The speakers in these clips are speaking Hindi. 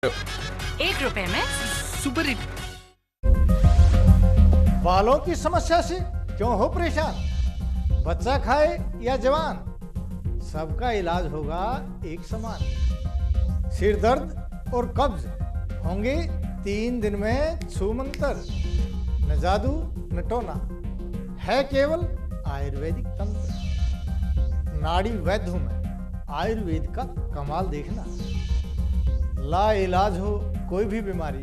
1 रुपए में सुपर हिट। बालों की समस्या से क्यों हो परेशान? बच्चा खाए या जवान, सबका इलाज होगा एक समान। सिर दर्द और कब्ज होंगे 3 दिन में छूमंतर। न जादू न टोना, है केवल आयुर्वेदिक तंत्र। नाड़ी वैद्य हूं मैं, आयुर्वेद का कमाल देखना। ला इलाज हो कोई भी बीमारी,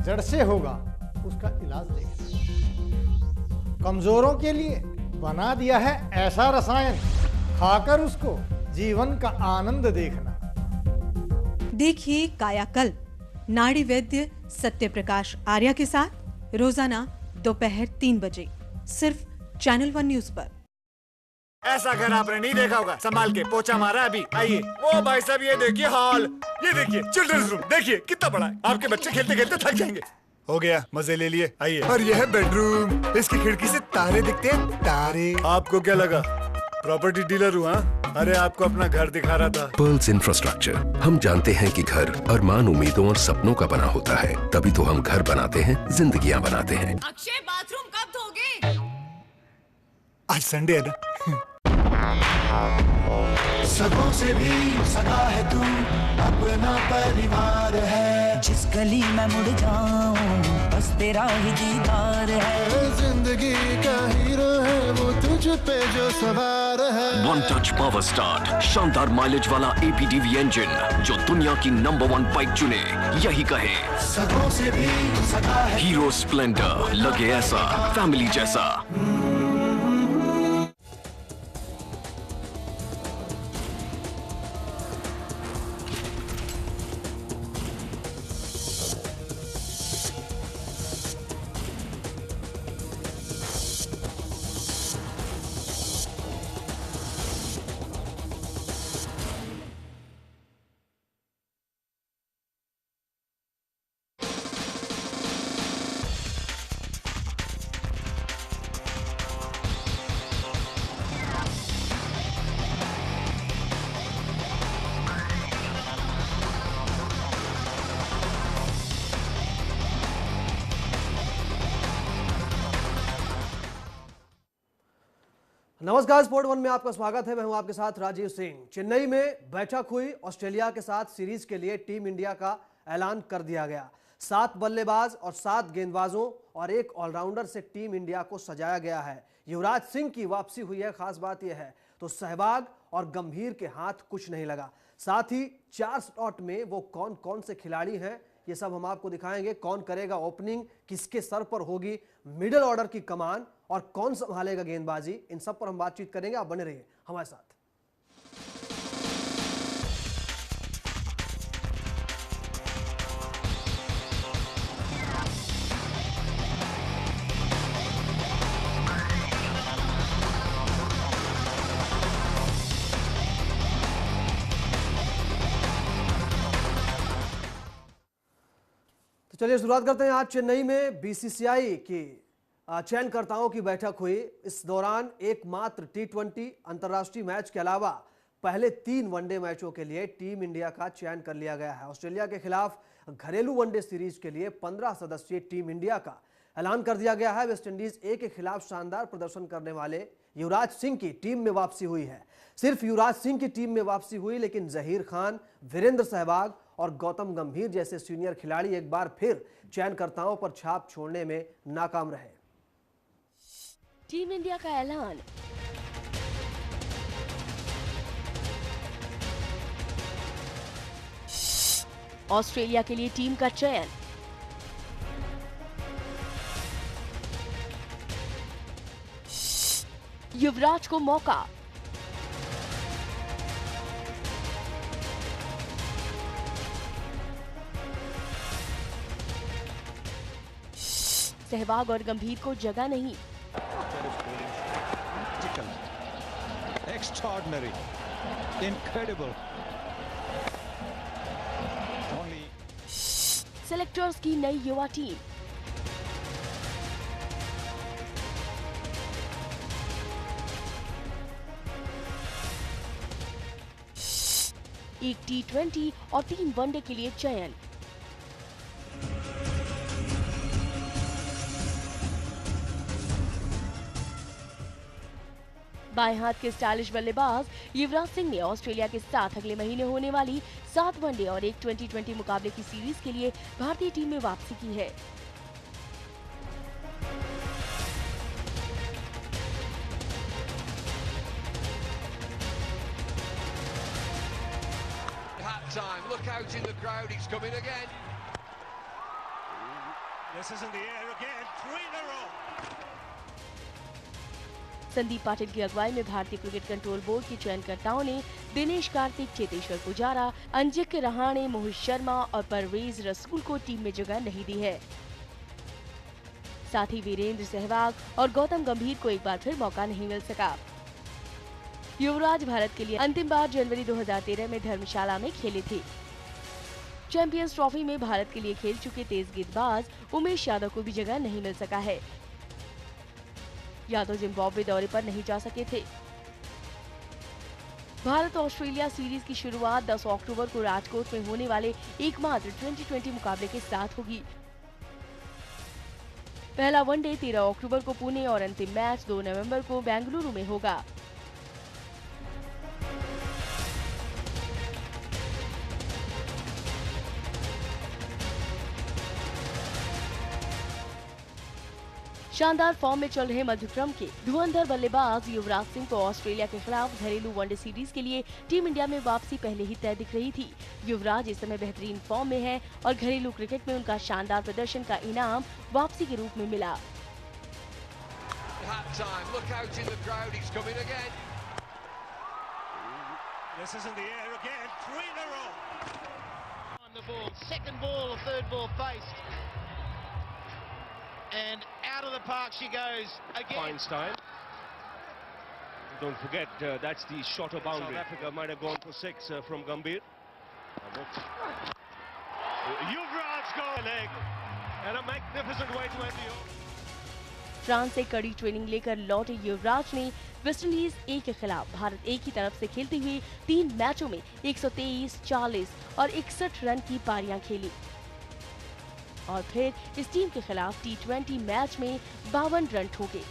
जड़ से होगा उसका इलाज देखना। कमजोरों के लिए बना दिया है ऐसा रसायन, खाकर उसको जीवन का आनंद देखना। देखिए कायाकल्प नाड़ी वैद्य सत्य प्रकाश आर्या के साथ रोजाना दोपहर 3 बजे सिर्फ चैनल 1 न्यूज पर। ऐसा घर आपने नहीं देखा होगा, संभाल के पोछा मारा अभी। आइए वो भाई साहब, ये देखिए हॉल, ये देखिए चिल्ड्रंस रूम, देखिए कितना बड़ा है। आपके बच्चे खेलते खेलते थक जाएंगे। हो गया, मजे ले लिए। आइए। और ये है बेडरूम, इसकी खिड़की से तारे दिखते हैं, तारे। आपको क्या लगा प्रॉपर्टी डीलर हुआ? अरे आपको अपना घर दिखा रहा था। पर्ल्स इंफ्रास्ट्रक्चर, हम जानते हैं कि घर अरमान, उम्मीदों और सपनों का बना होता है, तभी तो हम घर बनाते हैं, जिंदगियां बनाते हैं। अक्षय बाथरूम कब धोगे? आज संडे है ना। सगों से भी सगा है तू, अपना परिवार है। जिस गली में मुड़ जाऊं बस तेरा ही दीदार है। जिंदगी का हीरो है वो तुझ पे जो सवार है। वन टच पावर स्टार्ट, शानदार माइलेज वाला APDV इंजन जो दुनिया की नंबर 1 बाइक चुने, यही कहे सगों से भी सगा है। हीरो स्प्लेंडर, लगे ऐसा फैमिली जैसा। नमस्कार, स्पोर्ट 1 में आपका स्वागत है। मैं हूं आपके साथ राजीव सिंह। चेन्नई में बैठक हुई। ऑस्ट्रेलिया के साथ सीरीज के लिए टीम इंडिया का ऐलान कर दिया गया। 7 बल्लेबाज और 7 गेंदबाजों और 1 ऑलराउंडर से टीम इंडिया को सजाया गया है। युवराज सिंह की वापसी हुई है। खास बात यह है तो सहवाग और गंभीर के हाथ कुछ नहीं लगा। साथ ही 4 स्लॉट में वो कौन कौन से खिलाड़ी हैं ये सब हम आपको दिखाएंगे। कौन करेगा ओपनिंग, किसके सर पर होगी मिडिल ऑर्डर की कमान और कौन संभालेगा गेंदबाजी, इन सब पर हम बातचीत करेंगे। आप बने रहिए हमारे साथ। तो चलिए शुरुआत करते हैं। आज चेन्नई में BCCI की चयनकर्ताओं की बैठक हुई। इस दौरान एकमात्र T20 अंतर्राष्ट्रीय मैच के अलावा पहले 3 वनडे मैचों के लिए टीम इंडिया का चयन कर लिया गया है। ऑस्ट्रेलिया के खिलाफ घरेलू वनडे सीरीज के लिए 15 सदस्यीय टीम इंडिया का ऐलान कर दिया गया है। वेस्टइंडीज ए के खिलाफ शानदार प्रदर्शन करने वाले युवराज सिंह की टीम में वापसी हुई है। सिर्फ युवराज सिंह की टीम में वापसी हुई, लेकिन जहीर खान, वीरेंद्र सहवाग और गौतम गंभीर जैसे सीनियर खिलाड़ी एक बार फिर चयनकर्ताओं पर छाप छोड़ने में नाकाम रहे। टीम इंडिया का ऐलान। ऑस्ट्रेलिया के लिए टीम का चयन। युवराज को मौका। सहवाग और गंभीर को जगह नहीं। Extraordinary, incredible. Only सेलेक्टर्स की नई युवा टीम। 1 T20 और 3 वनडे के लिए चयन। बाएं हाथ के स्टाइलिश बल्लेबाज युवराज सिंह ने ऑस्ट्रेलिया के साथ अगले महीने होने वाली 7 वनडे और 1 T20 मुकाबले की सीरीज के लिए भारतीय टीम में वापसी की है। Time. Look out in the crowd, he's coming again. This is in the air again, 3 in a row. Sandeep Patil की अगुवाई में भारतीय क्रिकेट कंट्रोल बोर्ड के चयनकर्ताओं ने दिनेश कार्तिक, चेतेश्वर पुजारा, अंजिक्य रहाणे, मोहित शर्मा और परवेज रसूल को टीम में जगह नहीं दी है। साथ ही वीरेंद्र सहवाग और गौतम गंभीर को एक बार फिर मौका नहीं मिल सका। युवराज भारत के लिए अंतिम बार जनवरी 2013 में धर्मशाला में खेले थे। चैंपियंस ट्रॉफी में भारत के लिए खेल चुके तेज गेंदबाज उमेश यादव को भी जगह नहीं मिल सका है। यादव जिम्बाब्वे दौरे पर नहीं जा सके थे। भारत ऑस्ट्रेलिया सीरीज की शुरुआत 10 अक्टूबर को राजकोट में होने वाले एकमात्र T20 मुकाबले के साथ होगी। पहला वनडे 13 अक्टूबर को पुणे और अंतिम मैच 2 नवंबर को बेंगलुरु में होगा। शानदार फॉर्म में चल रहे मध्यक्रम के धुरंधर बल्लेबाज युवराज सिंह को ऑस्ट्रेलिया के खिलाफ घरेलू वनडे सीरीज के लिए टीम इंडिया में वापसी पहले ही तय दिख रही थी। युवराज इस समय बेहतरीन फॉर्म में है और घरेलू क्रिकेट में उनका शानदार प्रदर्शन का इनाम वापसी के रूप में मिला। And out of the park she goes again. Feinstein. Don't forget, that's the shorter boundary. South Africa might have gone for 6 from Gambhir. Yuvraj go leg and a magnificent way to end the over. France से कड़ी ट्रेनिंग लेकर लौटे युवराज ने वेस्टइंडीज ए के खिलाफ भारत ए की तरफ से खेलते हुए 3 मैचों में 123, 40 और 61 रन की पारियां खेली और फिर इस टीम के खिलाफ T20 मैच में 52 रन ठोके।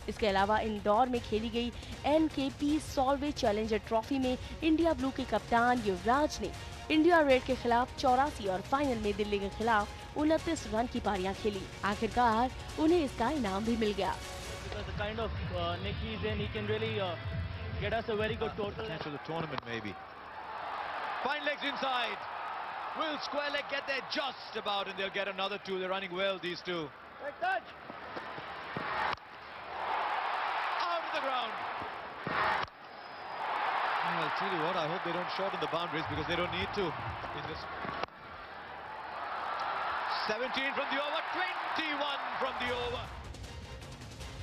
इसके अलावा इंदौर में खेली गई NKP सॉल्वे चैलेंजर ट्रॉफी में इंडिया ब्लू के कप्तान युवराज ने इंडिया रेड के खिलाफ 84 और फाइनल में दिल्ली के खिलाफ 29 रन की पारियां खेली। आखिरकार उन्हें इसका इनाम भी मिल गया। Fine legs inside. Will square leg get there just about, and they'll get another 2. They're running well, these two. Out of the ground. I'll tell you what, I hope they don't shorten the boundaries because they don't need to. In this 17 from the over, 21 from the over.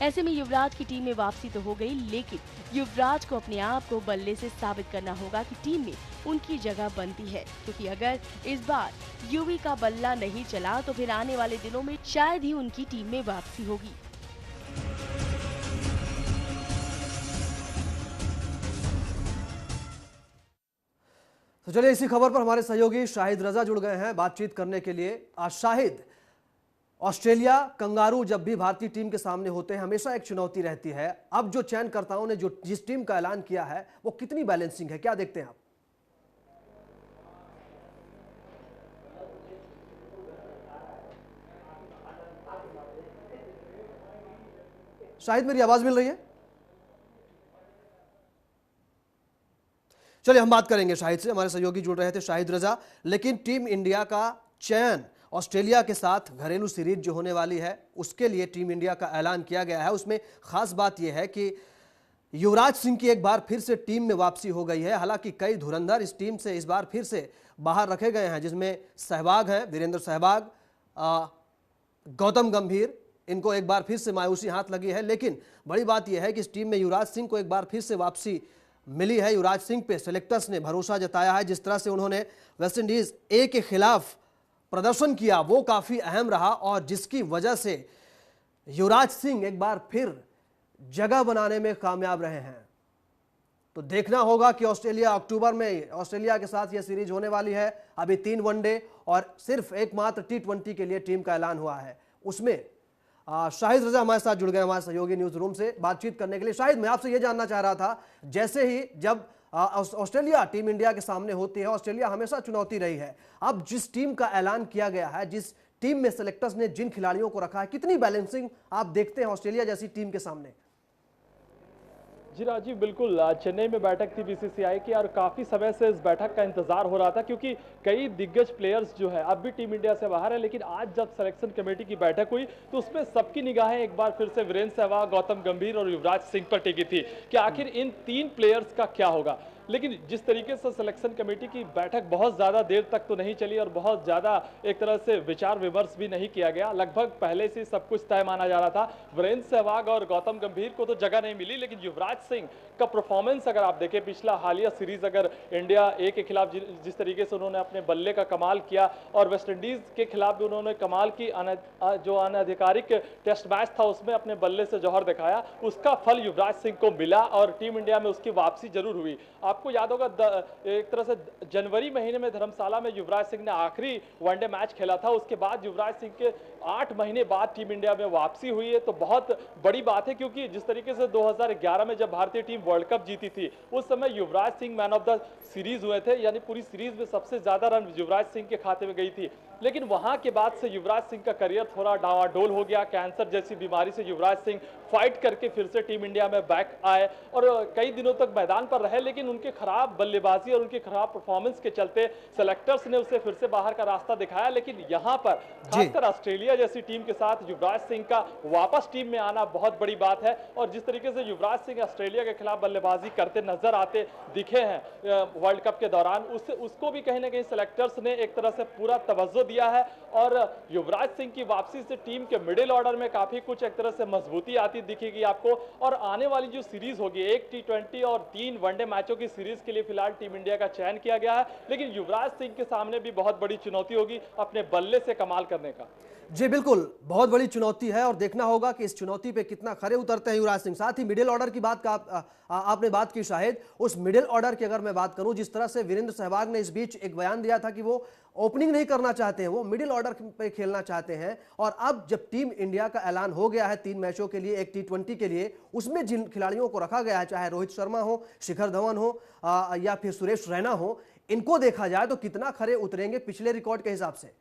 ऐसे में युवराज की टीम में वापसी तो हो गई, लेकिन युवराज को अपने आप को बल्ले से साबित करना होगा कि टीम में उनकी जगह बनती है, क्योंकि अगर इस बार यूवी का बल्ला नहीं चला तो फिर आने वाले दिनों में शायद ही उनकी टीम में वापसी होगी। तो चलिए इसी खबर पर हमारे सहयोगी शाहिद रजा जुड़ गए हैं बातचीत करने के लिए। आज शाहिद, ऑस्ट्रेलिया कंगारू जब भी भारतीय टीम के सामने होते हैं हमेशा एक चुनौती रहती है। अब जो चयनकर्ताओं ने जिस टीम का ऐलान किया है वो कितनी बैलेंसिंग है, क्या देखते हैं आप? शाहिद, मेरी आवाज मिल रही है? चलिए हम बात करेंगे शाहिद से। हमारे सहयोगी जुड़ रहे थे शाहिद रजा। लेकिन टीम इंडिया का चयन ऑस्ट्रेलिया के साथ घरेलू सीरीज जो होने वाली है उसके लिए टीम इंडिया का ऐलान किया गया है। उसमें खास बात यह है कि युवराज सिंह की एक बार फिर से टीम में वापसी हो गई है। हालांकि कई धुरंधर इस टीम से इस बार फिर से बाहर रखे गए हैं, जिसमें सहवाग हैं, वीरेंद्र सहवाग, गौतम गंभीर। इनको एक बार फिर से मायूसी हाथ लगी है। लेकिन बड़ी बात यह है कि इस टीम में युवराज सिंह को एक बार फिर से वापसी मिली है। युवराज सिंह पे सेलेक्टर्स ने भरोसा जताया है। जिस तरह से उन्होंने वेस्टइंडीज ए के खिलाफ प्रदर्शन किया वो काफी अहम रहा और जिसकी वजह से युवराज सिंह एक बार फिर जगह बनाने में कामयाब रहे हैं। तो देखना होगा कि ऑस्ट्रेलिया अक्टूबर में ऑस्ट्रेलिया के साथ यह सीरीज होने वाली है। अभी 3 वनडे और सिर्फ एकमात्र T20 के लिए टीम का ऐलान हुआ है। उसमें शाहिद रजा हमारे साथ जुड़ गए हमारे सहयोगी न्यूज रूम से बातचीत करने के लिए। शाहिद, मैं आपसे यह जानना चाह रहा था, जैसे ही जब ऑस्ट्रेलिया टीम इंडिया के सामने होती है, ऑस्ट्रेलिया हमेशा चुनौती रही है, अब जिस टीम का ऐलान किया गया है, जिस टीम में सेलेक्टर्स ने जिन खिलाड़ियों को रखा है, कितनी बैलेंसिंग आप देखते हैं ऑस्ट्रेलिया जैसी टीम के सामने? जी राजीव, बिल्कुल। चेन्नई में बैठक थी बीसीसीआई की और काफी समय से इस बैठक का इंतजार हो रहा था, क्योंकि कई दिग्गज प्लेयर्स जो है अब भी टीम इंडिया से बाहर है। लेकिन आज जब सिलेक्शन कमेटी की बैठक हुई तो उसमें सबकी निगाहें एक बार फिर से वीरेंद्र सहवाग, गौतम गंभीर और युवराज सिंह पर टिकी थी कि आखिर इन 3 प्लेयर्स का क्या होगा। लेकिन जिस तरीके से सिलेक्शन कमेटी की बैठक बहुत ज़्यादा देर तक तो नहीं चली और बहुत ज़्यादा एक तरह से विचार विमर्श भी नहीं किया गया, लगभग पहले से सब कुछ तय माना जा रहा था। वीरेंद्र सहवाग और गौतम गंभीर को तो जगह नहीं मिली, लेकिन युवराज सिंह का परफॉर्मेंस अगर आप देखें, पिछला हालिया सीरीज अगर इंडिया ए के खिलाफ जिस तरीके से उन्होंने अपने बल्ले का कमाल किया और वेस्ट इंडीज के खिलाफ भी उन्होंने कमाल की, जो अनधिकारिक टेस्ट मैच था उसमें अपने बल्ले से जौहर दिखाया, उसका फल युवराज सिंह को मिला और टीम इंडिया में उसकी वापसी जरूर हुई। आपको याद होगा एक तरह से जनवरी महीने में धर्मशाला में युवराज सिंह ने आखिरी वनडे मैच खेला था, उसके बाद युवराज सिंह के 8 महीने बाद टीम इंडिया में वापसी हुई है। तो बहुत बड़ी बात है, क्योंकि जिस तरीके से 2011 में जब भारतीय टीम वर्ल्ड कप जीती थी, उस समय Yuvraj Singh man of the series हुए थे, यानी पूरी सीरीज में सबसे ज्यादा रन युवराज सिंह के खाते में गई थी। लेकिन वहां के बाद से युवराज सिंह का करियर थोड़ा डावाडोल हो गया। कैंसर जैसी बीमारी से युवराज सिंह फाइट करके फिर से टीम इंडिया में बैक आए और कई दिनों तक मैदान पर रहे, लेकिन उनके खराब बल्लेबाजी और उनके खराब परफॉर्मेंस के चलते सेलेक्टर्स ने उसे फिर से बाहर का रास्ता दिखाया। लेकिन यहां पर खासकर ऑस्ट्रेलिया जैसी टीम के साथ युवराज सिंह का वापस टीम में आना बहुत बड़ी बात है। और जिस तरीके से युवराज सिंह ऑस्ट्रेलिया के खिलाफ बल्लेबाजी करते नजर आते दिखे हैं वर्ल्ड कप के दौरान, उसको भी कहीं ना कहीं सेलेक्टर्स ने एक तरह से पूरा तवज्जो दिया है। और युवराज सिंह की वापसी से टीम के मिडिल ऑर्डर में काफी कुछ एक तरह से मजबूती आती दिखेगी आपको। और आने वाली जो सीरीज होगी, एक T20 और 3 वनडे मैचों की सीरीज के लिए फिलहाल टीम इंडिया का चयन किया गया है, लेकिन युवराज सिंह के सामने भी बहुत बड़ी चुनौती होगी अपने बल्ले से कमाल करने का। जी बिल्कुल, बहुत बड़ी चुनौती है और देखना होगा कि इस चुनौती पे कितना खरे उतरते हैं युवराज सिंह। साथ ही मिडिल ऑर्डर की बात का आपने बात की शाहिद, उस मिडिल ऑर्डर की अगर मैं बात करूं, जिस तरह से वीरेंद्र सहवाग ने इस बीच एक बयान दिया था कि वो ओपनिंग नहीं करना चाहते हैं, वो मिडिल ऑर्डर पे खेलना चाहते हैं। और अब जब टीम इंडिया का ऐलान हो गया है 3 मैचों के लिए, एक T20 के लिए, उसमें जिन खिलाड़ियों को रखा गया है, चाहे रोहित शर्मा हो, शिखर धवन हो या फिर सुरेश रैना हो, इनको देखा जाए तो कितना खरे उतरेंगे पिछले रिकॉर्ड के हिसाब से?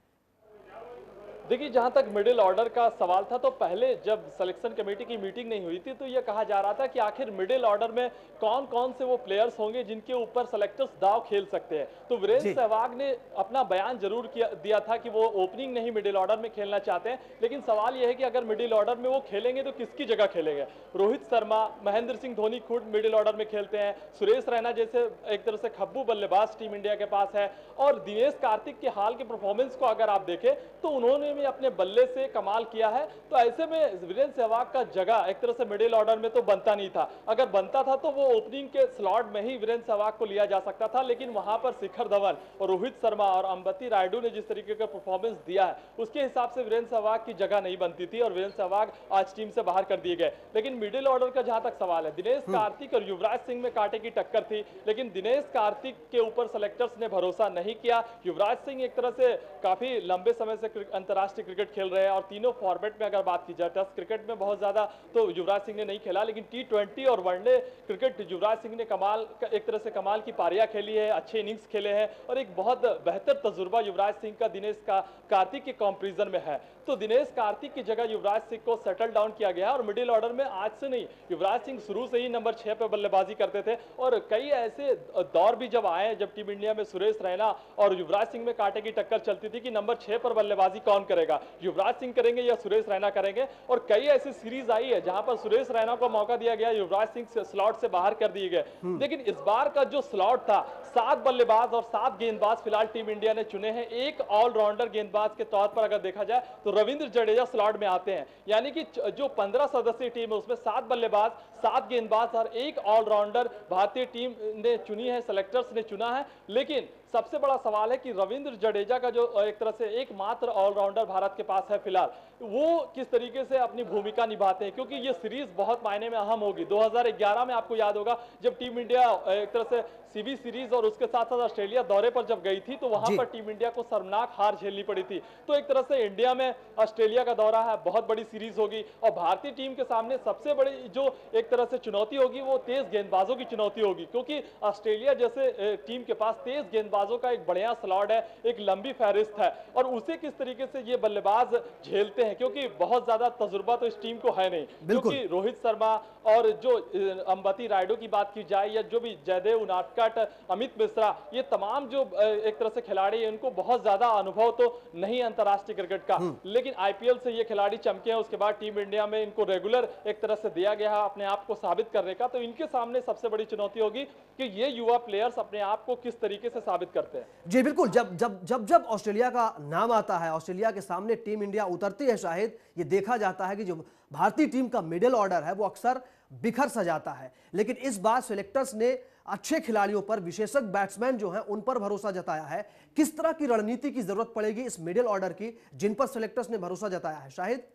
देखिए, जहां तक मिडिल ऑर्डर का सवाल था, तो पहले जब सिलेक्शन कमेटी की मीटिंग नहीं हुई थी तो यह कहा जा रहा था कि आखिर मिडिल ऑर्डर में कौन कौन से वो प्लेयर्स होंगे जिनके ऊपर सेलेक्टर्स दाव खेल सकते हैं। तो वीरेंद्र सहवाग ने अपना बयान जरूर दिया था कि वो ओपनिंग नहीं मिडिल ऑर्डर में खेलना चाहते हैं, लेकिन सवाल यह है कि अगर मिडिल ऑर्डर में वो खेलेंगे तो किसकी जगह खेलेंगे। रोहित शर्मा, महेंद्र सिंह धोनी खुद मिडिल ऑर्डर में खेलते हैं, सुरेश रैना जैसे एक तरह से खब्बू बल्लेबाज टीम इंडिया के पास है, और दिनेश कार्तिक के हाल के परफॉर्मेंस को अगर आप देखें तो उन्होंने भी अपने बल्ले से कमाल किया है। तो ऐसे में वीरेंद्र सहवाग का जगह एक तरह से मिडिल ऑर्डर में तो बनता नहीं था। अगर बनता था तो वो ओपनिंग के स्लॉट में ही वीरेंद्र सहवाग को लिया जा सकता था, लेकिन वहां पर शिखर धवन और रोहित शर्मा और अंबती रायडू ने जिस तरीके का परफॉर्मेंस दिया है, उसके हिसाब से वीरेंद्र सहवाग की जगह नहीं बनती थी और वीरेंद्र सहवाग आज टीम से बाहर कर दिए गए। लेकिन मिडिल ऑर्डर का जहां तक सवाल है, दिनेश कार्तिक और युवराज सिंह में कांटे की टक्कर थी, लेकिन दिनेश कार्तिक के ऊपर सेलेक्टर्स ने भरोसा नहीं किया। युवराज सिंह एक तरह से काफी लंबे समय से अंतर्राष्ट्रीय क्रिकेट खेल रहे हैं और तीनों फॉर्मेट में अगर बात की जाए, टेस्ट क्रिकेट में बहुत ज्यादा तो युवराज सिंह ने नहीं खेला, लेकिन T20 और वनडे क्रिकेट युवराज सिंह ने एक तरह से कमाल की पारियां खेली है, अच्छे इनिंग्स खेले हैं और एक बहुत बेहतर तजुर्बा युवराज सिंह का दिनेश कार्तिक के कंपैरिजन में है। तो दिनेश कार्तिक की जगह युवराज सिंह को सेटल डाउन किया गया और मिडिल ऑर्डर में आज से नहीं, युवराज सिंह शुरू से ही नंबर 6 पे बल्लेबाजी करते थे और कई ऐसे दौर भी जब आए जब टीम इंडिया में सुरेश रैना और युवराज सिंह में कांटे की टक्कर चलती थी कि नंबर 6 पर बल्लेबाजी कौन करेगा, युवराज सिंह करेंगे या सुरेश रैना करेंगे। और कई ऐसी सीरीज आई है जहां पर सुरेश रैना को मौका दिया गया, युवराज सिंह स्लॉट से बाहर कर दिए गए। लेकिन इस बार का जो स्लॉट था, 7 बल्लेबाज और 7 गेंदबाज फिलहाल टीम इंडिया ने चुने हैं। एक ऑलराउंडर गेंदबाज के तौर पर अगर देखा जाए तो रविंद्र जडेजा स्लॉट में आते हैं, यानी कि जो 15 सदस्यीय टीम है उसमें 7 बल्लेबाज, 7 गेंदबाज और एक ऑलराउंडर भारतीय टीम ने चुनी है, सेलेक्टर्स ने चुना है। लेकिन सबसे बड़ा सवाल है कि रविंद्र जडेजा का जो एक तरह से एकमात्र ऑलराउंडर भारत के पास है फिलहाल, वो किस तरीके से अपनी भूमिका निभाते हैं, क्योंकि ये सीरीज बहुत मायने में अहम होगी। 2011 में आपको याद होगा जब टीम इंडिया एक तरह से सीबी सीरीज और उसके साथ साथ ऑस्ट्रेलिया दौरे पर जब गई थी तो वहां पर टीम इंडिया को शर्मनाक हार झेलनी पड़ी थी। तो एक तरह से इंडिया में ऑस्ट्रेलिया का दौरा है, बहुत बड़ी सीरीज होगी और भारतीय टीम के सामने सबसे बड़ी जो एक तरह से चुनौती होगी वो तेज गेंदबाजों की चुनौती होगी, क्योंकि ऑस्ट्रेलिया जैसे टीम के पास तेज गेंदबाजों का एक बढ़िया स्लॉट है, एक लंबी फहरिस्त है और उसे किस तरीके से ये बल्लेबाज झेलते हैं, क्योंकि बहुत ज्यादा तजुर्बा तो इस टीम को है नहीं, क्योंकि रोहित शर्मा और जो अंबती रायडू की बात की जाए या जो भी जयदेव उनादकट, अमित मिश्रा, ये तमाम जो एक तरह से खिलाड़ी हैं उनको बहुत ज्यादा अनुभव तो नहीं अंतरराष्ट्रीय क्रिकेट का, लेकिन आईपीएल से ये खिलाड़ी चमके हैं। उसके बाद टीम इंडिया में इनको रेगुलर एक तरह से दिया गया है अपने आप को साबित करने का, तो इनके सामने सबसे बड़ी चुनौती होगी कि ये युवा प्लेयर्स अपने आप को किस तरीके से साबित करते हैं। जी बिल्कुल, जब ऑस्ट्रेलिया का नाम आता है, ऑस्ट्रेलिया के सामने टीम इंडिया उतरती है, शायद ये देखा जाता है कि जो भारतीय टीम का मिडिल ऑर्डर है वो अक्सर बिखर सा जाता है, लेकिन इस बार सिलेक्टर्स ने अच्छे खिलाड़ियों पर, विशेषज्ञ बैट्समैन जो हैं उन पर भरोसा जताया है। किस तरह की रणनीति की जरूरत पड़ेगी इस मिडिल ऑर्डर की जिन पर सिलेक्टर्स ने भरोसा जताया है? शाहिद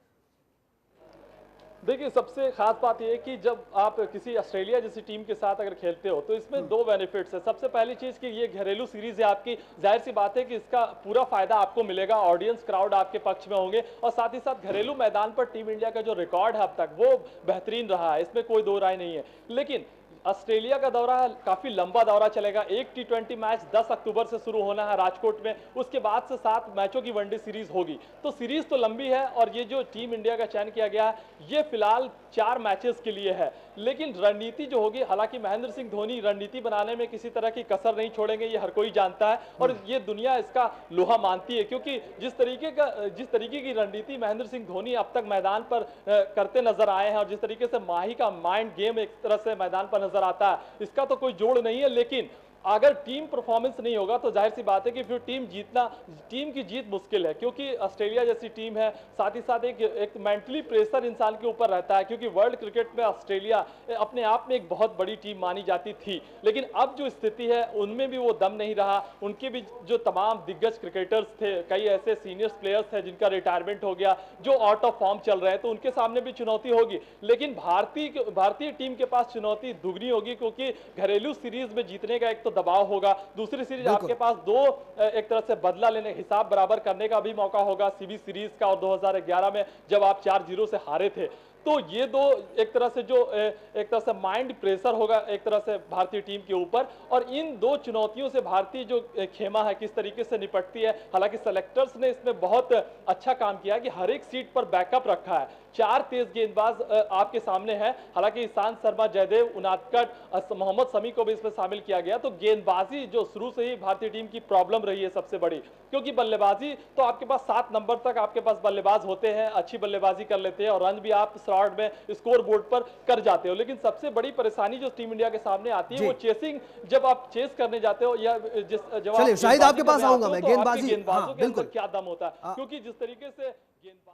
देखिए, सबसे खास बात यह है कि जब आप किसी ऑस्ट्रेलिया जैसी टीम के साथ अगर खेलते हो तो इसमें दो बेनिफिट्स है। सबसे पहली चीज कि ये घरेलू सीरीज है आपकी, जाहिर सी बात है कि इसका पूरा फायदा आपको मिलेगा, ऑडियंस क्राउड आपके पक्ष में होंगे और साथ ही साथ घरेलू मैदान पर टीम इंडिया का जो रिकॉर्ड है अब तक वो बेहतरीन रहा है, इसमें कोई दो राय नहीं है। लेकिन ऑस्ट्रेलिया का दौरा है, काफी लंबा दौरा चलेगा। एक टी20 मैच 10 अक्टूबर से शुरू होना है राजकोट में, उसके बाद से 7 मैचों की वनडे सीरीज होगी, तो सीरीज तो लंबी है और ये जो टीम इंडिया का चयन किया गया है ये फिलहाल 4 मैचेस के लिए है। लेकिन रणनीति जो होगी, हालांकि महेंद्र सिंह धोनी रणनीति बनाने में किसी तरह की कसर नहीं छोड़ेंगे, ये हर कोई जानता है और ये दुनिया इसका लोहा मानती है, क्योंकि जिस तरीके की रणनीति महेंद्र सिंह धोनी अब तक मैदान पर करते नजर आए हैं और जिस तरीके से माही का माइंड गेम एक तरह से मैदान पर नजर आता है, इसका तो कोई जोड़ नहीं है। लेकिन अगर टीम परफॉर्मेंस नहीं होगा तो जाहिर सी बात है कि फिर टीम की जीत मुश्किल है, क्योंकि ऑस्ट्रेलिया जैसी टीम है, साथ ही साथ एक मेंटली प्रेशर इंसान के ऊपर रहता है, क्योंकि वर्ल्ड क्रिकेट में ऑस्ट्रेलिया अपने आप में एक बहुत बड़ी टीम मानी जाती थी, लेकिन अब जो स्थिति है उनमें भी वो दम नहीं रहा। उनके भी जो तमाम दिग्गज क्रिकेटर्स थे, कई ऐसे सीनियर प्लेयर्स थे जिनका रिटायरमेंट हो गया, जो आउट ऑफ फॉर्म चल रहे हैं, तो उनके सामने भी चुनौती होगी। लेकिन भारतीय टीम के पास चुनौती दुगनी होगी, क्योंकि घरेलू सीरीज में जीतने का एक तो दबाव होगा, दूसरी सीरीज आपके पास दो एक तरह से बदला लेने, हिसाब बराबर करने का भी मौका होगा, सीबी सीरीज का और 2011 में जब आप 4-0 से हारे थे। तो ये दो एक तरह से जो एक तरह से माइंड प्रेशर होगा एक तरह से भारतीय टीम के ऊपर, और इन दो चुनौतियों से भारतीय जो खेमा है किस तरीके से निपटती है। हालांकि सेलेक्टर्स ने इसमें बहुत अच्छा काम किया कि हर एक सीट पर बैकअप रखा है, 4 तेज गेंदबाज आपके सामने हैं। हालांकि ईशांत शर्मा, जयदेव उनादकट, मोहम्मद शमी को भी इसमें शामिल किया गया। तो गेंदबाजी जो शुरू से ही भारतीय टीम की प्रॉब्लम रही है सबसे बड़ी, क्योंकि बल्लेबाजी तो आपके पास 7 नंबर तक आपके पास बल्लेबाज होते हैं, अच्छी बल्लेबाजी कर लेते हैं और रन भी आप स्लॉट में स्कोर बोर्ड पर कर जाते हो। लेकिन सबसे बड़ी परेशानी जो टीम इंडिया के सामने आती है वो चेसिंग, जब आप चेस करने जाते हो या चलिए शायद आपके पास आऊंगा मैं, गेंदबाजों के अंदर क्या दम होता है, क्योंकि जिस तरीके से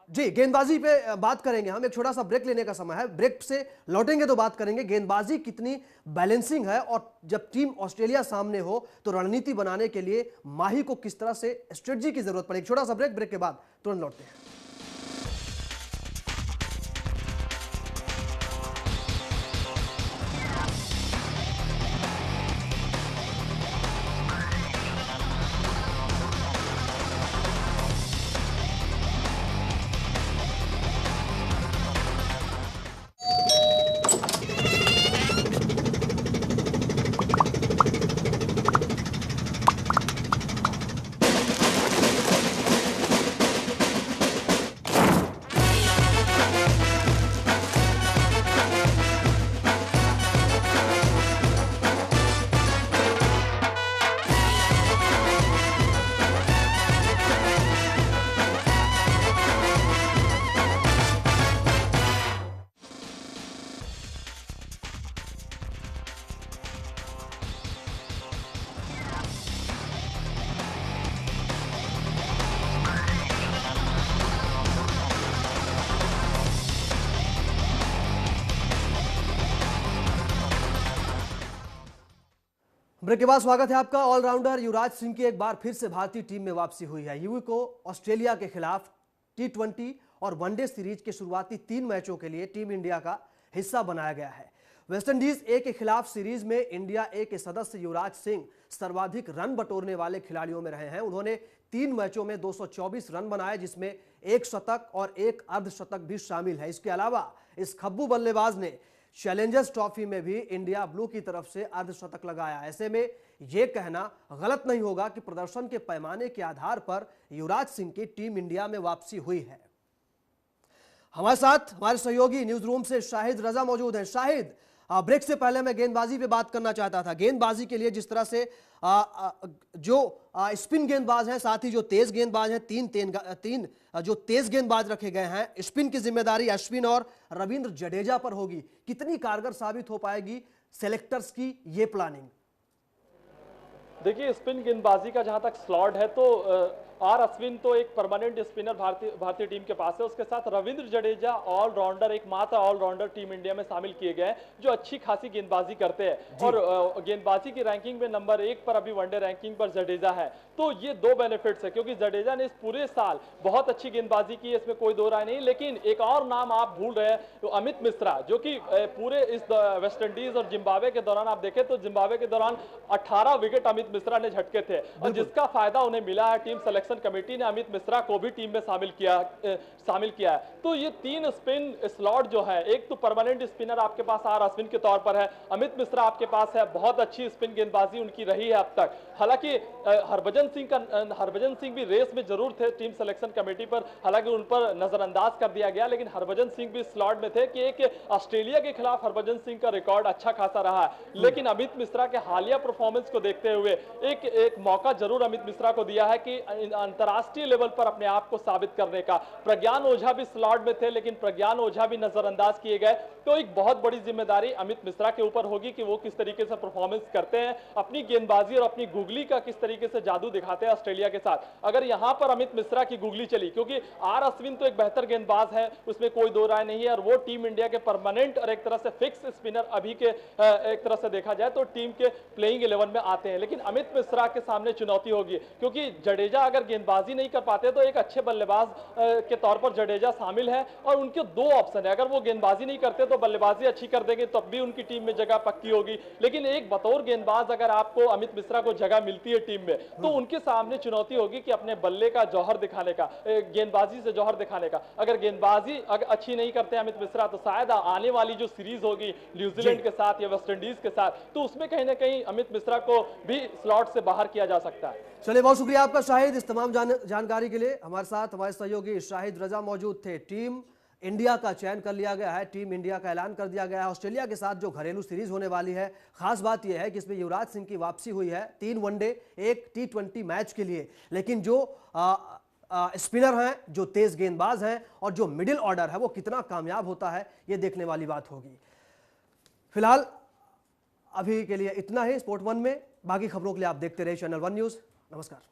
गेंदबाजी पे बात करेंगे हम, एक छोटा सा ब्रेक लेने का समय है, ब्रेक से लौटेंगे तो बात करेंगे गेंदबाजी कितनी बैलेंसिंग है और जब टीम ऑस्ट्रेलिया सामने हो तो रणनीति बनाने के लिए माही को किस तरह से स्ट्रेटजी की जरूरत पड़ेगी। छोटा सा ब्रेक के बाद तुरंत लौटते हैं। ब्रेक के बाद स्वागत है आपका। ऑलराउंडर युवराज सिंह की एक बार फिर से भारतीय टीम में वापसी हुई है। युवी को ऑस्ट्रेलिया के खिलाफ T20 और वनडे सीरीज के शुरुआती 3 मैचों के लिए टीम इंडिया का हिस्सा बनाया गया है। वेस्टइंडीज ए के खिलाफ सीरीज में इंडिया ए के सदस्य युवराज सिंह सर्वाधिक रन बटोरने वाले खिलाड़ियों में रहे हैं। उन्होंने 3 मैचों में 224 रन बनाए, जिसमें 1 शतक और 1 अर्धशतक भी शामिल है। इसके अलावा इस खब्बू बल्लेबाज ने चैलेंजर्स ट्रॉफी में भी इंडिया ब्लू की तरफ से अर्धशतक लगाया। ऐसे में यह कहना गलत नहीं होगा कि प्रदर्शन के पैमाने के आधार पर युवराज सिंह की टीम इंडिया में वापसी हुई है। हमारे साथ हमारे सहयोगी न्यूज रूम से शाहिद रजा मौजूद है। शाहिद, ब्रेक से पहले मैं गेंदबाजी पे बात करना चाहता था। गेंदबाजी के लिए जिस तरह से जो स्पिन गेंदबाज हैं, साथ ही जो तेज गेंदबाज हैं, तीन जो तेज गेंदबाज रखे गए हैं, स्पिन की जिम्मेदारी अश्विन और रविंद्र जडेजा पर होगी। कितनी कारगर साबित हो पाएगी सेलेक्टर्स की ये प्लानिंग? देखिए, स्पिन गेंदबाजी का जहां तक स्लॉट है तो आर अश्विन तो एक परमानेंट स्पिनर भारतीय टीम के पास है। उसके साथ रविंद्र जडेजा ऑलराउंडर, एकमात्र ऑलराउंडर टीम इंडिया में शामिल किए गए हैं जो अच्छी खासी गेंदबाजी करते हैं। और गेंदबाजी की रैंकिंग में नंबर 1 पर अभी वनडे रैंकिंग पर जडेजा है। तो ये 2 बेनिफिट्स है, क्योंकि जडेजा ने इस पूरे साल बहुत अच्छी गेंदबाजी की, इसमें कोई दो राय नहीं। लेकिन एक और नाम आप भूल रहे हैं, तो अमित मिश्रा, जो कि पूरे इस वेस्टइंडीज और जिम्बाब्वे के दौरान आप देखें तो जिम्बाब्वे के दौरान 18 विकेट अमित मिश्रा ने झटके थे, और जिसका फायदा उन्हें मिला है। टीम सिलेक्शन कमेटी ने अमित मिश्रा को भी टीम में शामिल किया है। तो ये 3 स्पिन स्लॉट जो है, एक तो परमानेंट स्पिनर आपके पास आर अश्विन के तौर पर है, अमित मिश्रा आपके पास है, बहुत अच्छी स्पिन गेंदबाजी उनकी रही है अब तक। हालांकि हरभजन सिंह भी रेस में जरूर थे टीम सिलेक्शन कमेटी पर, हालांकि उन पर नजरअंदाज कर दिया गया, लेकिन हरभजन सिंह भी स्लॉट में थे कि एक ऑस्ट्रेलिया के खिलाफ हरभजन सिंह का रिकॉर्ड अच्छा खासा रहा है। लेकिन अमित मिश्रा के हालिया परफॉर्मेंस को देखते हुए एक मौका जरूर अमित मिश्रा को दिया है कि अंतरराष्ट्रीय लेवल पर अपने आप को साबित करने का। प्रज्ञान ओझा भी स्लॉट में थे, लेकिन प्रज्ञान ओझा भी नजरअंदाज किए गए। तो एक बहुत बड़ी जिम्मेदारी अमित मिश्रा के ऊपर होगी कि वो किस तरीके से परफॉर्मेंस करते हैं, अपनी गेंदबाजी और अपनी गुगली का किस तरीके से जादू दिखाते हैं ऑस्ट्रेलिया के साथ। अगर यहां पर अमित मिश्रा की गुगली चली, क्योंकि आर अश्विन तो एक बेहतर गेंदबाज है, उसमें कोई दो राय नहीं है, और वो टीम इंडिया के परमानेंट और एक तरह से फिक्स स्पिनर अभी के एक तरह से देखा जाए तो टीम के प्लेइंग 11 में आते हैं। लेकिन अमित मिश्रा के सामने चुनौती होगी, क्योंकि जडेजा अगर गेंदबाजी नहीं कर पाते तो एक अच्छे बल्लेबाज के तौर पर जडेजा शामिल है, और उनके 2 ऑप्शन है। अगर वो गेंदबाजी नहीं करते तो बल्लेबाजी अच्छी कर देंगे, तब भी उनकी टीम में जगह पक्की होगी। लेकिन एक बतौर गेंदबाज अगर आपको अमित मिश्रा को जगह मिलती है टीम में, तो उनके सामने चुनौती होगी कि अपने बल्ले का जौहर दिखाने का, गेंदबाजी से जौहर दिखाने का। अगर गेंदबाजी अगर अच्छी नहीं करते अमित मिश्रा, तो शायद आने वाली जो सीरीज होगी न्यूजीलैंड के साथ या वेस्टइंडीज के साथ, तो उसमें कहीं ना कहीं अमित मिश्रा को भी स्लॉट से बाहर किया जा सकता है। चलिए, बहुत शुक्रिया आपका शाहिद इस तमाम जानकारी के लिए। हमारे साथ हमारे सहयोगी शाहिद रजा मौजूद थे। टीम इंडिया का चयन कर लिया गया है, टीम इंडिया का ऐलान कर दिया गया है। ऑस्ट्रेलिया के साथ जो घरेलू सीरीज होने वाली है, खास बात यह है कि इसमें युवराज सिंह की वापसी हुई है 3 वनडे 1 T20 मैच के लिए। लेकिन जो स्पिनर हैं, जो तेज गेंदबाज हैं और जो मिडिल ऑर्डर है, वो कितना कामयाब होता है, ये देखने वाली बात होगी। फिलहाल अभी के लिए इतना ही स्पोर्ट 1 में। बाकी खबरों के लिए आप देखते रहे चैनल 1 न्यूज। नमस्कार।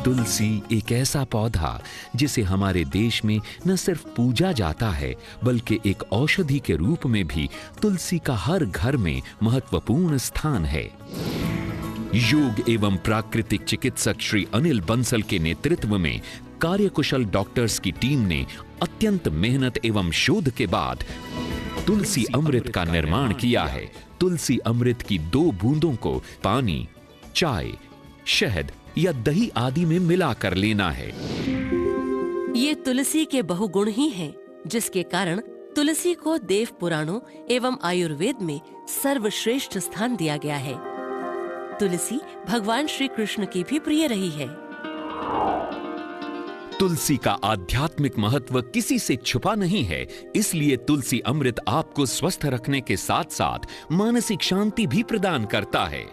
तुलसी एक ऐसा पौधा जिसे हमारे देश में न सिर्फ पूजा जाता है, बल्कि एक औषधि के रूप में भी तुलसी का हर घर में महत्वपूर्ण स्थान है। योग एवं प्राकृतिक चिकित्सक श्री अनिल बंसल के नेतृत्व में कार्यकुशल डॉक्टर्स की टीम ने अत्यंत मेहनत एवं शोध के बाद तुलसी अमृत का निर्माण किया है। तुलसी अमृत की 2 बूंदों को पानी, चाय, शहद या दही आदि में मिलाकर लेना है। ये तुलसी के बहुगुण ही हैं, जिसके कारण तुलसी को देव पुराणों एवं आयुर्वेद में सर्वश्रेष्ठ स्थान दिया गया है। तुलसी भगवान श्री कृष्ण की भी प्रिय रही है। तुलसी का आध्यात्मिक महत्व किसी से छुपा नहीं है, इसलिए तुलसी अमृत आपको स्वस्थ रखने के साथ साथ मानसिक शांति भी प्रदान करता है।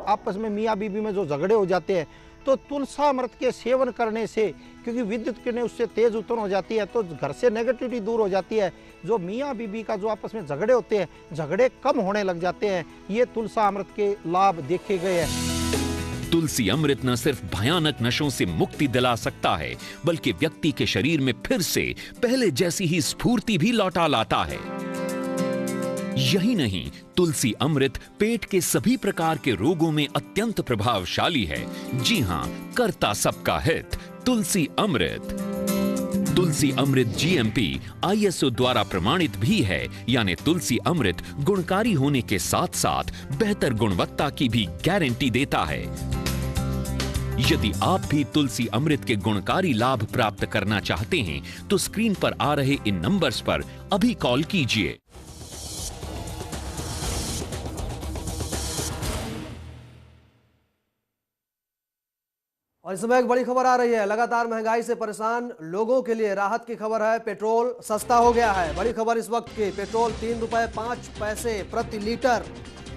आपस में मियाँ बीबी में जो झगड़े हो जाते हैं, तो तुलसामृत के सेवन करने से, क्योंकि विद्युत किरणें उससे तेज उत्पन्न हो जाती है, तो घर से नेगेटिविटी दूर हो जाती है। जो मियाँ बीबी का जो आपस में झगड़े होते हैं, झगड़े कम होने लग जाते हैं। ये तुलसामृत के लाभ देखे गए हैं। तुलसी अमृत न सिर्फ भयानक नशों से मुक्ति दिला सकता है, बल्कि व्यक्ति के शरीर में फिर से पहले जैसी ही स्फूर्ति भी लौटा लाता है। यही नहीं, तुलसी अमृत पेट के सभी प्रकार के रोगों में अत्यंत प्रभावशाली है। जी हां, करता सबका हित तुलसी अमृत। तुलसी अमृत GMP ISO द्वारा प्रमाणित भी है, यानी तुलसी अमृत गुणकारी होने के साथ साथ बेहतर गुणवत्ता की भी गारंटी देता है। यदि आप भी तुलसी अमृत के गुणकारी लाभ प्राप्त करना चाहते हैं तो स्क्रीन पर आ रहे इन नंबर्स पर अभी कॉल कीजिए। और इस समय एक बड़ी खबर आ रही है। लगातार महंगाई से परेशान लोगों के लिए राहत की खबर है। पेट्रोल सस्ता हो गया है। बड़ी खबर इस वक्त की, पेट्रोल 3 रुपए 5 पैसे प्रति लीटर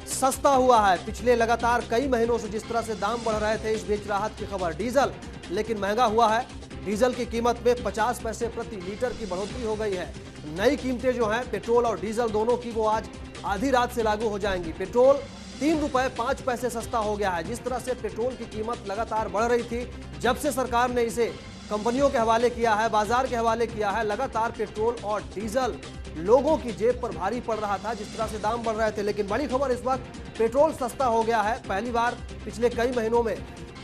सस्ता हुआ है। पिछले लगातार कई महीनों से जिस तरह से दाम बढ़ रहे थे, इस बीच राहत की खबर। डीजल लेकिन महंगा हुआ है। डीजल की कीमत में 50 पैसे प्रति लीटर की बढ़ोतरी हो गई है। नई कीमतें जो हैं पेट्रोल और डीजल दोनों की, वो आज आधी रात से लागू हो जाएंगी। पेट्रोल 3 रुपए 5 पैसे सस्ता हो गया है। जिस तरह से पेट्रोल की कीमत लगातार बढ़ रही थी, जब से सरकार ने इसे कंपनियों के हवाले किया है, बाजार के हवाले किया है, लगातार पेट्रोल और डीजल लोगों की जेब पर भारी पड़ रहा था जिस तरह से दाम बढ़ रहे थे। लेकिन बड़ी खबर इस वक्त, पेट्रोल सस्ता हो गया है। पहली बार पिछले कई महीनों में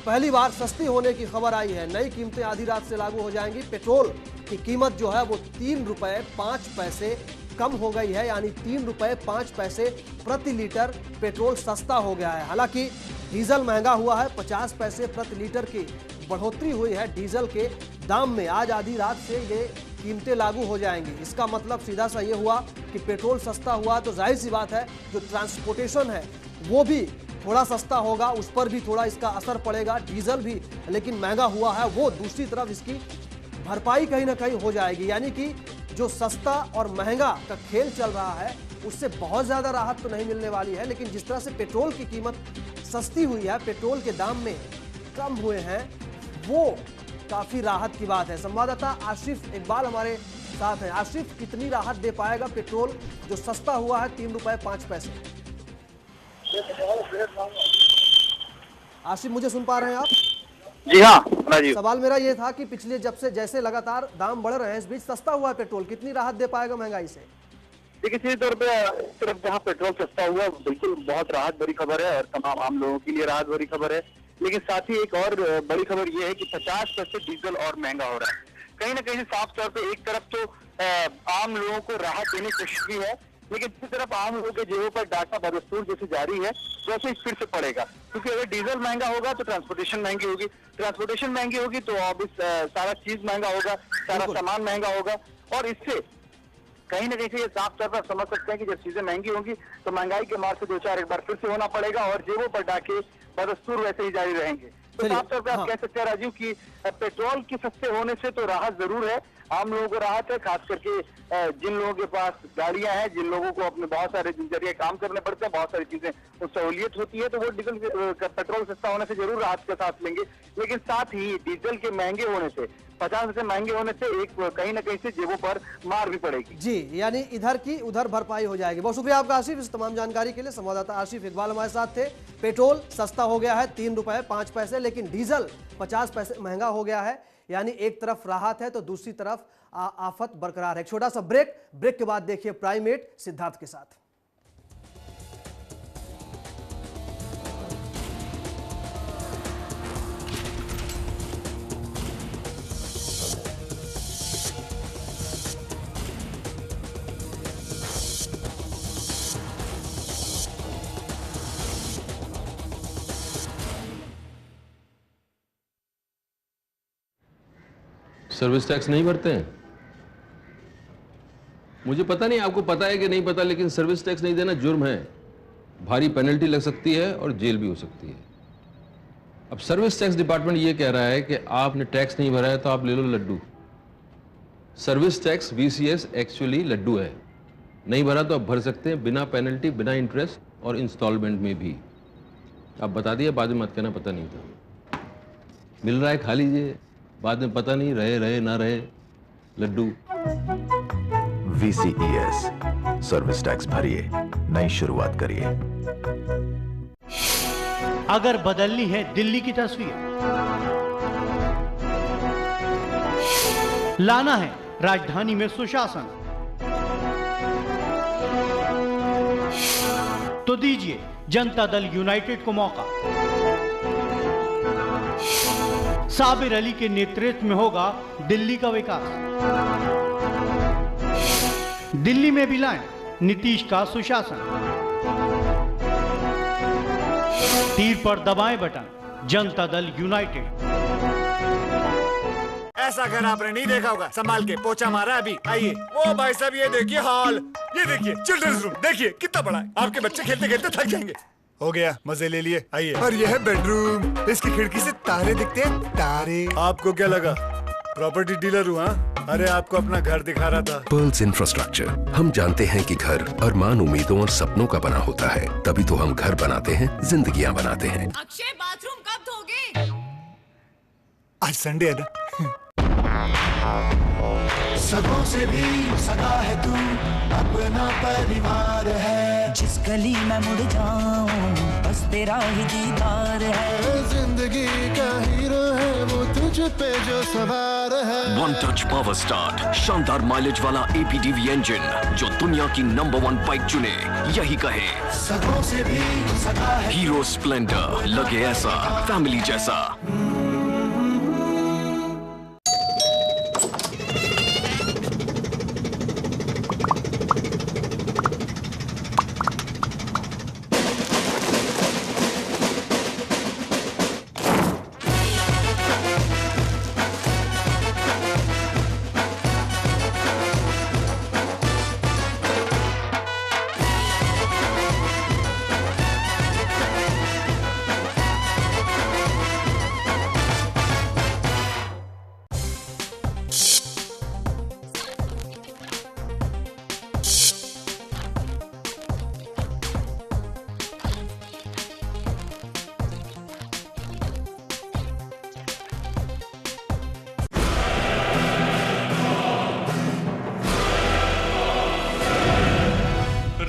पहली बार सस्ती होने की खबर आई है। नई कीमतें आधी रात से लागू हो जाएंगी। पेट्रोल की कीमत जो है वो 3 रुपए 5 पैसे कम हो गई है, यानी 3 रुपए 5 पैसे प्रति लीटर पेट्रोल सस्ता हो गया है। हालांकि डीजल महंगा हुआ है। 50 पैसे प्रति लीटर की बढ़ोतरी हुई है डीजल के दाम में। आज आधी रात से ये कीमतें लागू हो जाएंगी। इसका मतलब सीधा सा ये हुआ कि पेट्रोल सस्ता हुआ तो जाहिर सी बात है जो ट्रांसपोर्टेशन है वो भी थोड़ा सस्ता होगा, उस पर भी थोड़ा इसका असर पड़ेगा। डीजल भी लेकिन महंगा हुआ है, वो दूसरी तरफ इसकी भरपाई कहीं ना कहीं हो जाएगी। यानी कि जो सस्ता और महंगा का खेल चल रहा है उससे बहुत ज़्यादा राहत तो नहीं मिलने वाली है, लेकिन जिस तरह से पेट्रोल की कीमत सस्ती हुई है, पेट्रोल के दाम में कम हुए हैं, वो काफ़ी राहत की बात है। संवाददाता आशिफ इकबाल हमारे साथ हैं। आशिफ, कितनी राहत दे पाएगा पेट्रोल जो सस्ता हुआ है 3 रुपए 5 पैसे? आशिफ, मुझे सुन पा रहे हैं आप? जी हाँ राजीव। सवाल मेरा ये था कि पिछले जब से जैसे लगातार दाम बढ़ रहे हैं, इस बीच सस्ता हुआ है पेट्रोल, कितनी राहत दे पाएगा महंगाई से? देखिए, सीधे तौर पे सिर्फ जहाँ पेट्रोल सस्ता हुआ बिल्कुल बहुत राहत भरी खबर है और तमाम आम लोगों के लिए राहत भरी खबर है। लेकिन साथ ही एक और बड़ी खबर ये है कि 50 पैसे डीजल और महंगा हो रहा है। कहीं ना कहीं साफ तौर पे एक तरफ तो आम लोगों को राहत देने की कोशिश भी है, लेकिन दूसरी तरफ आम लोगों के जेबों पर डाटा बदस्तूर जैसे जारी है वैसे फिर से पड़ेगा। क्योंकि अगर डीजल महंगा होगा तो ट्रांसपोर्टेशन महंगी होगी, ट्रांसपोर्टेशन महंगी होगी तो अब सारा चीज महंगा होगा, सारा सामान महंगा होगा। और इससे कहीं ना कहीं से ये साफ तौर पर समझ सकते हैं कि जब चीजें महंगी होंगी तो महंगाई के मार से 2-4 एक बार फिर से होना पड़ेगा और जेबों पर डाके बदस्तूर वैसे ही जारी रहेंगे। तो साफ तौर पर आप कह सकते हैं राजीव की पेट्रोल के सस्ते होने से तो राहत जरूर है, आम लोगों को राहत है, खास करके जिन लोगों के पास गाड़ियां हैं, जिन लोगों को अपने बहुत सारे जरिए काम करने पड़ते हैं, बहुत सारी चीजें सहूलियत होती है, तो वो डीजल पेट्रोल सस्ता होने से जरूर राहत के साथ लेंगे। लेकिन साथ ही डीजल के महंगे होने से, 50 पैसे महंगे होने से एक कहीं ना कहीं से जेबों पर मार भी पड़ेगी। जी, यानी इधर की उधर भरपाई हो जाएगी। बहुत शुक्रिया आपका आशिफ इस तमाम जानकारी के लिए। संवाददाता आशिफ इकबाल हमारे साथ थे। पेट्रोल सस्ता हो गया है 3 रुपए 5 पैसे, लेकिन डीजल 50 पैसे महंगा हो गया है। यानी एक तरफ राहत है तो दूसरी तरफ आफत बरकरार है। एक छोटा सा ब्रेक के बाद देखिए प्राइमेट सिद्धार्थ के साथ। सर्विस टैक्स नहीं भरते हैं? मुझे पता नहीं आपको पता है कि नहीं पता, लेकिन सर्विस टैक्स नहीं देना जुर्म है, भारी पेनल्टी लग सकती है और जेल भी हो सकती है। अब सर्विस टैक्स डिपार्टमेंट ये कह रहा है कि आपने टैक्स नहीं भरा है तो आप ले लो लड्डू। सर्विस टैक्स VCS एक्चुअली लड्डू है, नहीं भरा तो आप भर सकते हैं बिना पेनल्टी, बिना इंटरेस्ट और इंस्टॉलमेंट में भी। आप बता दिए, बाद में मत कहना पता नहीं था। मिल रहा है खा लीजिए, बाद में पता नहीं रहे रहे ना रहे लड्डू। VCES सर्विस टैक्स भरिए, नई शुरुआत करिए। अगर बदलनी है दिल्ली की तस्वीर, लाना है राजधानी में सुशासन, तो दीजिए जनता दल यूनाइटेड को मौका। साबिर अली के नेतृत्व में होगा दिल्ली का विकास। दिल्ली में भी लाएं नीतीश का सुशासन। तीर पर दबाएं बटन, जनता दल यूनाइटेड। ऐसा घर आपने नहीं देखा होगा, संभाल के पोछा मारा अभी। आइए, वो भाई साहब ये देखिए हॉल, ये देखिए चिल्ड्रंस रूम, देखिए कितना बड़ा है। आपके बच्चे खेलते खेलते थक जाएंगे। हो गया, मजे ले लिए। आइए, और ये है बेडरूम, इसकी खिड़की से तारे दिखते हैं, तारे। आपको क्या लगा प्रॉपर्टी डीलर हुआ? अरे आपको अपना घर दिखा रहा था। पर्ल्स इंफ्रास्ट्रक्चर, हम जानते हैं कि घर अरमान, उम्मीदों और सपनों का बना होता है, तभी तो हम घर बनाते हैं, जिंदगियां बनाते हैं। अक्षय बाथरूम कब धोगे? आज संडे है ना। सगों से भी सगा है तू, अपना परिवार है। जिस गली में मुड़ जाऊं बस तेरा ही दीदार है। जिंदगी का हीरो है वो तुझ पे जो सवार है। वन टच पावर स्टार्ट, शानदार माइलेज वाला APDV इंजन जो दुनिया की नंबर 1 बाइक चुने, यही कहे सगों से भी सगा है। हीरो स्प्लेंडर, लगे ऐसा फैमिली जैसा।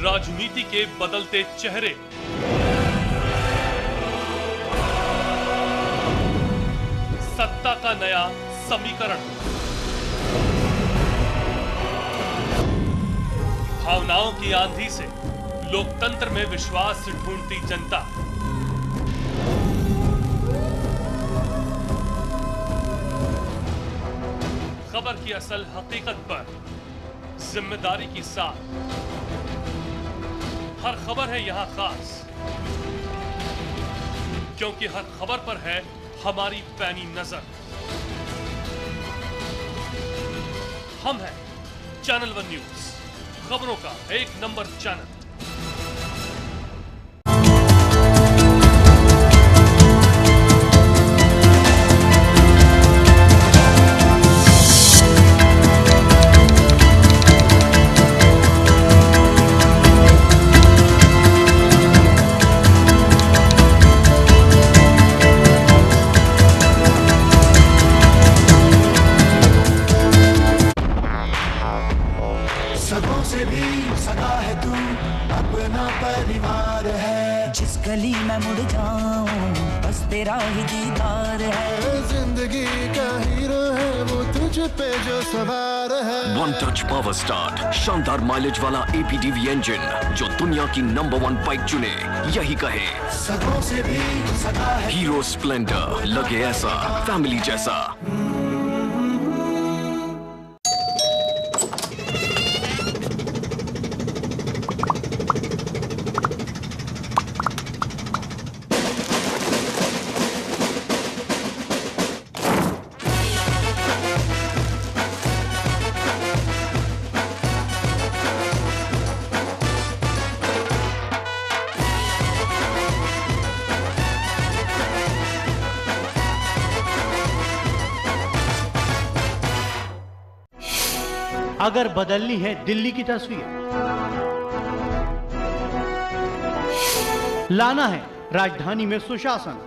राजनीति के बदलते चेहरे, सत्ता का नया समीकरण, भावनाओं की आंधी से लोकतंत्र में विश्वास ढूंढती जनता, खबर की असल हकीकत पर जिम्मेदारी के साथ हर खबर है यहां खास, क्योंकि हर खबर पर है हमारी पैनी नजर। हम हैं चैनल 1 न्यूज, खबरों का एक नंबर चैनल। सगों से भी सगा है तू, अपना परिवार है। जिस गली में मुड़ जाऊं बस तेरा ही दीदार है। जिंदगी का हीरो है वो तुझ पे जो सवार है। वन टच पावर स्टार्ट, शानदार माइलेज वाला APDV इंजन जो दुनिया की नंबर 1 बाइक चुने, यही कहे सगों से भी सगा है। हीरो स्प्लेंडर, लगे ऐसा फैमिली जैसा। अगर बदलनी है दिल्ली की तस्वीर, लाना है राजधानी में सुशासन,